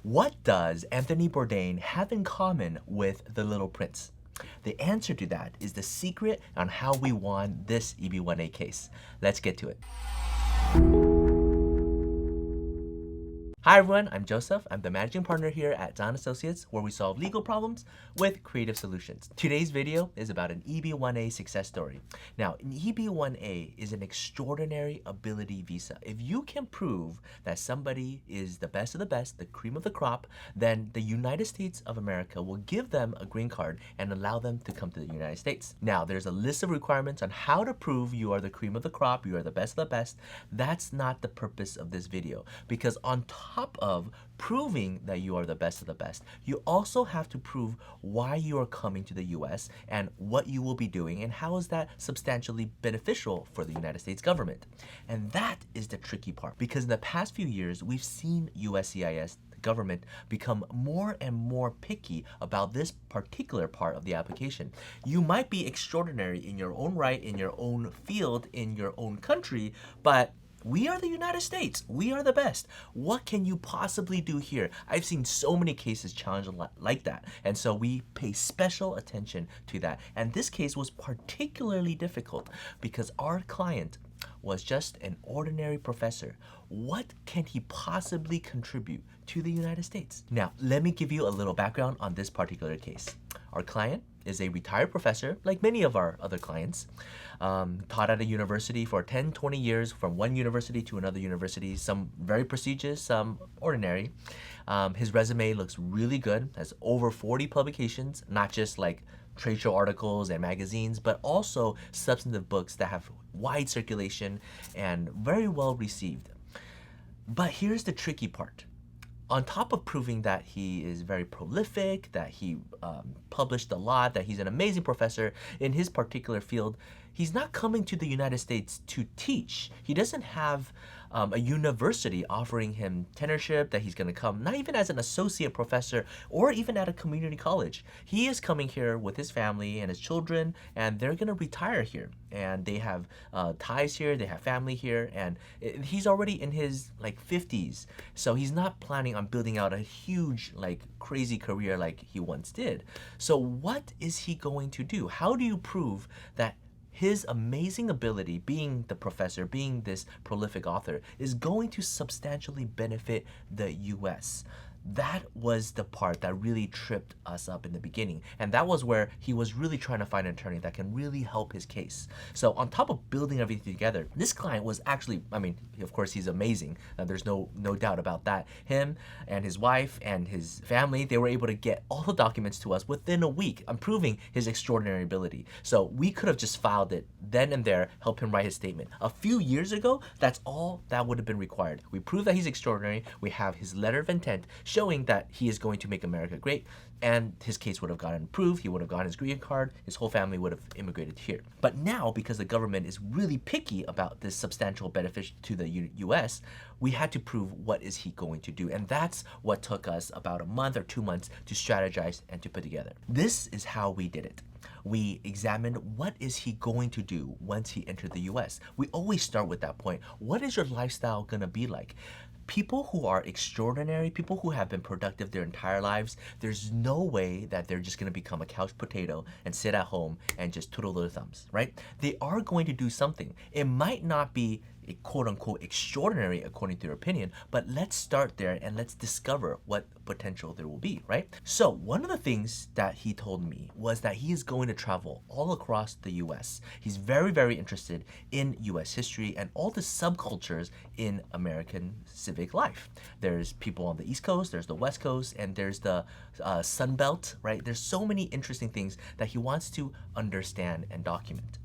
What does Anthony Bourdain have in common with The Little Prince? The answer to that is the secret on how we won this EB1A case. Let's get to it. Hi everyone, I'm Joseph. I'm the managing partner here at Zahn Associates, where we solve legal problems with creative solutions. Today's video is about an EB1A success story. Now, an EB1A is an extraordinary ability visa. If you can prove that somebody is the best of the best, the cream of the crop, then the United States of America will give them a green card and allow them to come to the United States. Now, there's a list of requirements on how to prove you are the cream of the crop, you are the best of the best. That's not the purpose of this video, because on top of proving that you are the best of the best, you also have to prove why you are coming to the US and what you will be doing and how is that substantially beneficial for the United States government. And that is the tricky part, because in the past few years, we've seen USCIS government become more and more picky about this particular part of the application. You might be extraordinary in your own right, in your own field, in your own country, but we are the United States. We are the best. What can you possibly do here? I've seen so many cases challenged like that. And so we pay special attention to that. And this case was particularly difficult because our client was just an ordinary professor. What can he possibly contribute to the United States? Now, let me give you a little background on this particular case. Our client is a retired professor, like many of our other clients, taught at a university for 10, 20 years, from one university to another university, some very prestigious, some ordinary. His resume looks really good, has over 40 publications, not just like trade show articles and magazines, but also substantive books that have wide circulation and very well received. But here's the tricky part. On top of proving that he is very prolific, that he published a lot, that he's an amazing professor in his particular field, he's not coming to the United States to teach. He doesn't have a university offering him tenureship, that he's going to come, not even as an associate professor or even at a community college. He is coming here with his family and his children, and they're going to retire here. And they have ties here, they have family here, and he's already in his like 50s. So he's not planning on building out a huge, like crazy career like he once did. So what is he going to do? How do you prove that his amazing ability, being the professor, being this prolific author, is going to substantially benefit the US? That was the part that really tripped us up in the beginning. And that was where he was really trying to find an attorney that can really help his case. So on top of building everything together, this client was actually, I mean, of course he's amazing. There's no doubt about that. Him and his wife and his family, they were able to get all the documents to us within a week, proving his extraordinary ability. So we could have just filed it then and there, help him write his statement. A few years ago, that's all that would have been required. We prove that he's extraordinary. We have his letter of intent showing that he is going to make America great, and his case would have gotten approved. He would have gotten his green card. His whole family would have immigrated here. But now, because the government is really picky about this substantial benefit to the US, we had to prove what is he going to do. And that's what took us about a month or 2 months to strategize and to put together. This is how we did it. We examined what is he going to do once he entered the US. We always start with that point. What is your lifestyle gonna be like? People who are extraordinary, people who have been productive their entire lives, there's no way that they're just gonna become a couch potato and sit at home and just twiddle their thumbs, right? They are going to do something. It might not be quote unquote extraordinary according to their opinion, but let's start there and let's discover what potential there will be, right? So one of the things that he told me was that he is going to travel all across the US. He's very, very interested in US history and all the subcultures in American civic life. There's people on the East Coast, there's the West Coast, and there's the Sun Belt, right? There's so many interesting things that he wants to understand and document.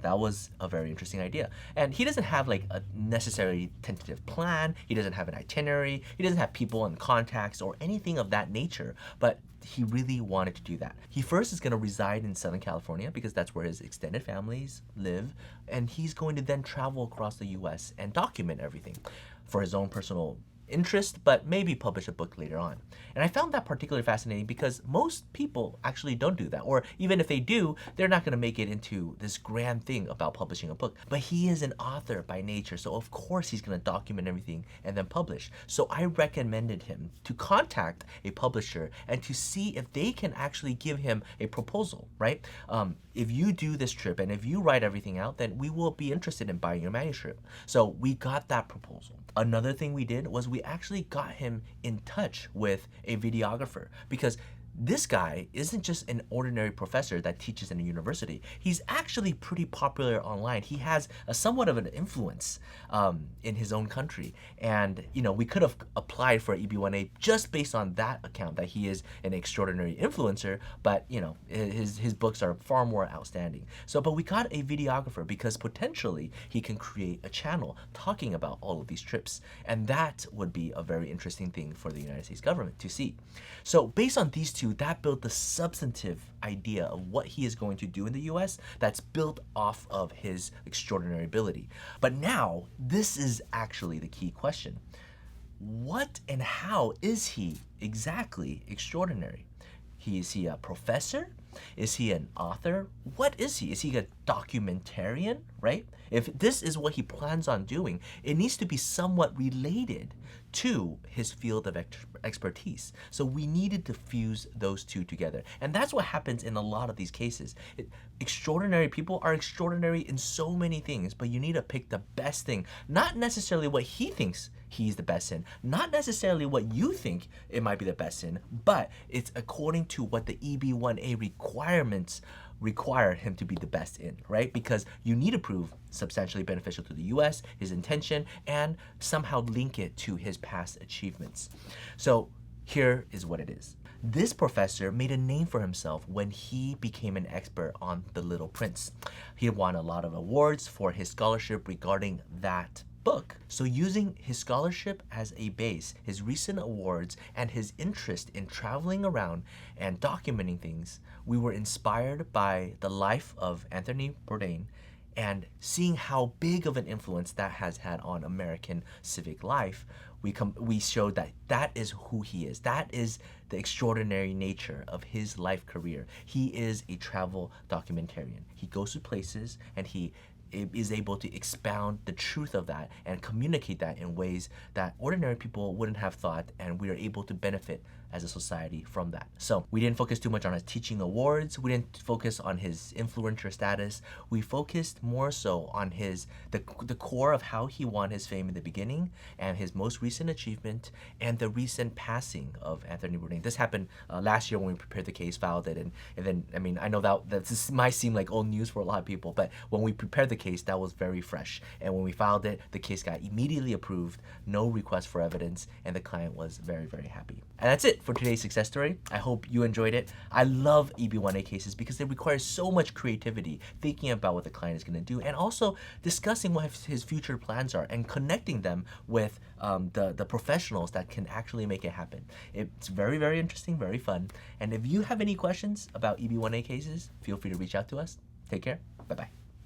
That was a very interesting idea. And he doesn't have like a necessary tentative plan. He doesn't have an itinerary. He doesn't have people and contacts or anything of that nature, but he really wanted to do that. He first is gonna reside in Southern California because that's where his extended families live. And he's going to then travel across the US and document everything for his own personal interest, but maybe publish a book later on. And I found that particularly fascinating because most people actually don't do that. Or even if they do, they're not going to make it into this grand thing about publishing a book. But he is an author by nature, so of course he's going to document everything and then publish. So I recommended him to contact a publisher and to see if they can actually give him a proposal, right? If you do this trip and if you write everything out, then we will be interested in buying your manuscript. So we got that proposal. Another thing we did was we actually got him in touch with a videographer, because this guy isn't just an ordinary professor that teaches in a university. He's actually pretty popular online. He has a somewhat of an influence in his own country. And, you know, we could have applied for EB1A just based on that account, that he is an extraordinary influencer, but, you know, his books are far more outstanding. So, but we got a videographer because potentially he can create a channel talking about all of these trips. And that would be a very interesting thing for the United States government to see. So based on these two, that built the substantive idea of what he is going to do in the US that's built off of his extraordinary ability. But now, this is actually the key question. What and how is he exactly extraordinary? Is he a professor? Is he an author? What is he? Is he a documentarian, right? If this is what he plans on doing, it needs to be somewhat related to his field of expertise. So we needed to fuse those two together. And that's what happens in a lot of these cases. Extraordinary people are extraordinary in so many things, but you need to pick the best thing. Not necessarily what he thinks he's the best in, not necessarily what you think it might be the best in, but it's according to what the EB1A requirements require him to be the best in, right? Because you need to prove substantially beneficial to the US, his intention, and somehow link it to his past achievements. So here is what it is. This professor made a name for himself when he became an expert on The Little Prince. He won a lot of awards for his scholarship regarding that book. So using his scholarship as a base, his recent awards, and his interest in traveling around and documenting things, we were inspired by the life of Anthony Bourdain and seeing how big of an influence that has had on American civic life. We showed that that is who he is. That is the extraordinary nature of his life career. He is a travel documentarian. He goes to places and he is able to expound the truth of that and communicate that in ways that ordinary people wouldn't have thought, and we are able to benefit as a society from that. So we didn't focus too much on his teaching awards. We didn't focus on his influencer status. We focused more so on the core of how he won his fame in the beginning and his most recent achievement and the recent passing of Anthony Bourdain. This happened last year when we prepared the case, filed it, and then, I mean, I know that this might seem like old news for a lot of people, but when we prepared the case, that was very fresh. And when we filed it, the case got immediately approved, no request for evidence, and the client was very, very happy. And that's it for today's success story. I hope you enjoyed it. I love EB1A cases because they require so much creativity, thinking about what the client is going to do, and also discussing what his future plans are and connecting them with the professionals that can actually make it happen. It's very, very interesting, very fun. And if you have any questions about EB1A cases, feel free to reach out to us. Take care. Bye-bye.